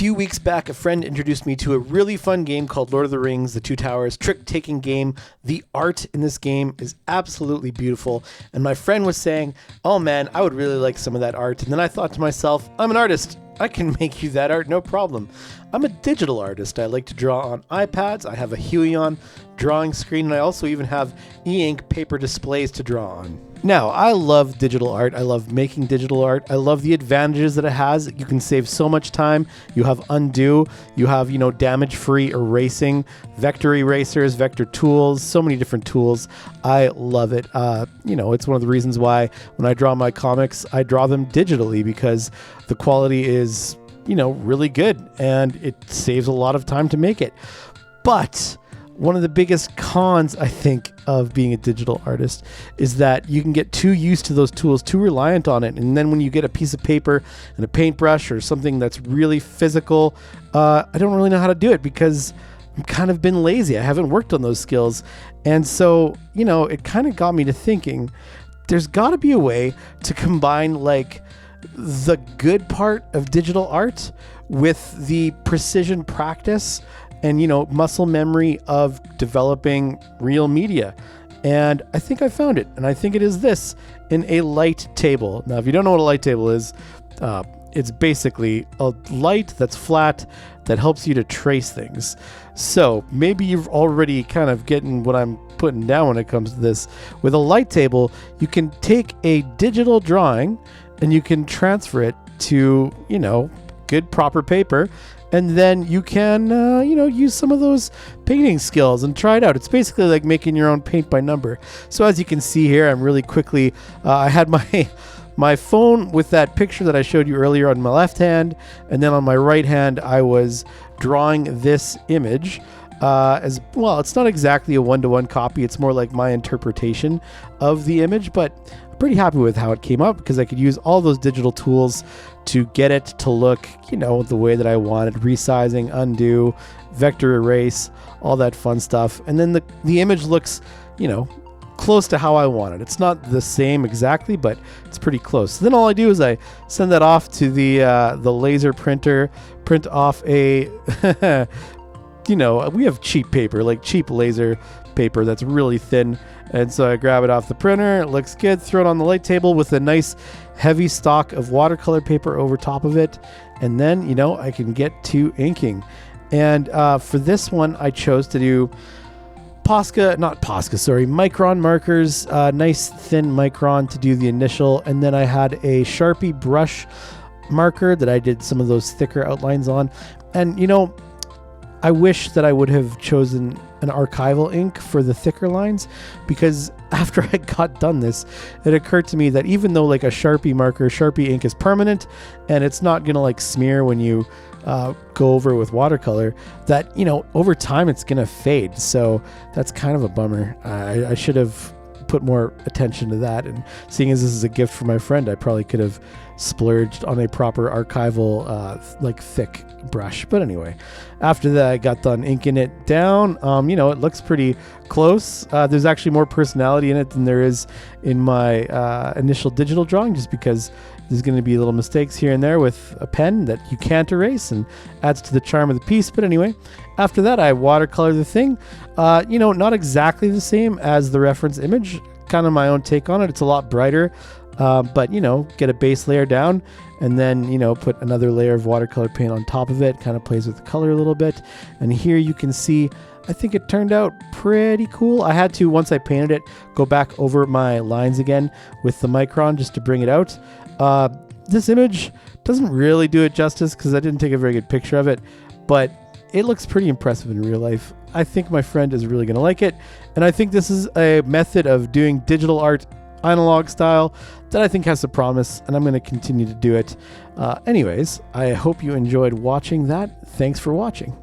few weeks back, a friend introduced me to a really fun game called Lord of the Rings, The Two Towers trick-taking game. The art in this game is absolutely beautiful. And my friend was saying, oh man, I would really like some of that art. And then I thought to myself, I'm an artist. I can make you that art, no problem. I'm a digital artist. I like to draw on iPads. I have a Huion drawing screen, and I also even have e-ink paper displays to draw on. Now, I love digital art. I love making digital art. I love the advantages that it has. You can save so much time. You have undo. You have, damage-free erasing, vector erasers, vector tools, so many different tools. I love it. It's one of the reasons why when I draw my comics, I draw them digitally because the quality is, really good and it saves a lot of time to make it. But one of the biggest cons, I think, of being a digital artist is that you can get too used to those tools, too reliant on it. And then when you get a piece of paper and a paintbrush or something that's really physical, I don't really know how to do it because I've kind of been lazy. I haven't worked on those skills. And so, it kind of got me to thinking there's got to be a way to combine the good part of digital art with the precision practice and, muscle memory of developing real media. And I think I found it. And I think it is this in a light table. Now, if you don't know what a light table is, it's basically a light that's flat that helps you to trace things. So maybe you've already kind of getting what I'm putting down when it comes to this. With a light table, you can take a digital drawing and you can transfer it to, good proper paper. And then you can, use some of those painting skills and try it out. It's basically like making your own paint by number. So as you can see here, I'm really quickly, I had my phone with that picture that I showed you earlier on my left hand. And then on my right hand, I was drawing this image as well. It's not exactly a one-to-one copy. It's more like my interpretation of the image, but I'm pretty happy with how it came out because I could use all those digital tools to get it to look, the way that I wanted. Resizing, undo, vector erase, all that fun stuff. And then the image looks, close to how I want it. It's not the same exactly, but it's pretty close. So then all I do is I send that off to the laser printer, print off a, we have cheap paper, like cheap laser paper that's really thin. And so I grab it off the printer. It looks good. Throw it on the light table with a nice heavy stock of watercolor paper over top of it. And then, I can get to inking. And for this one, I chose to do Micron markers, nice thin Micron to do the initial. And then I had a Sharpie brush marker that I did some of those thicker outlines on. And, I wish that I would have chosen an archival ink for the thicker lines because after I got done this, it occurred to me that even though like a Sharpie ink is permanent and it's not going to smear when you go over with watercolor, that, over time it's going to fade. So that's kind of a bummer. I should have put more attention to that. And seeing as this is a gift from my friend, I probably could have splurged on a proper archival, thick brush. But anyway, after that, I got done inking it down. It looks pretty close. There's actually more personality in it than there is in my initial digital drawing, just because there's going to be little mistakes here and there with a pen that you can't erase and adds to the charm of the piece. But anyway, after that, I watercolor the thing. Not exactly the same as the reference image, kind of my own take on it. It's a lot brighter. But get a base layer down and then, put another layer of watercolor paint on top of it, kind of plays with the color a little bit. And here you can see, I think it turned out pretty cool. I had to, once I painted it, go back over my lines again with the Micron just to bring it out. This image doesn't really do it justice because I didn't take a very good picture of it, but it looks pretty impressive in real life. I think my friend is really going to like it. And I think this is a method of doing digital art analog style that I think has the promise, and I'm going to continue to do it. Anyways, I hope you enjoyed watching that. Thanks for watching.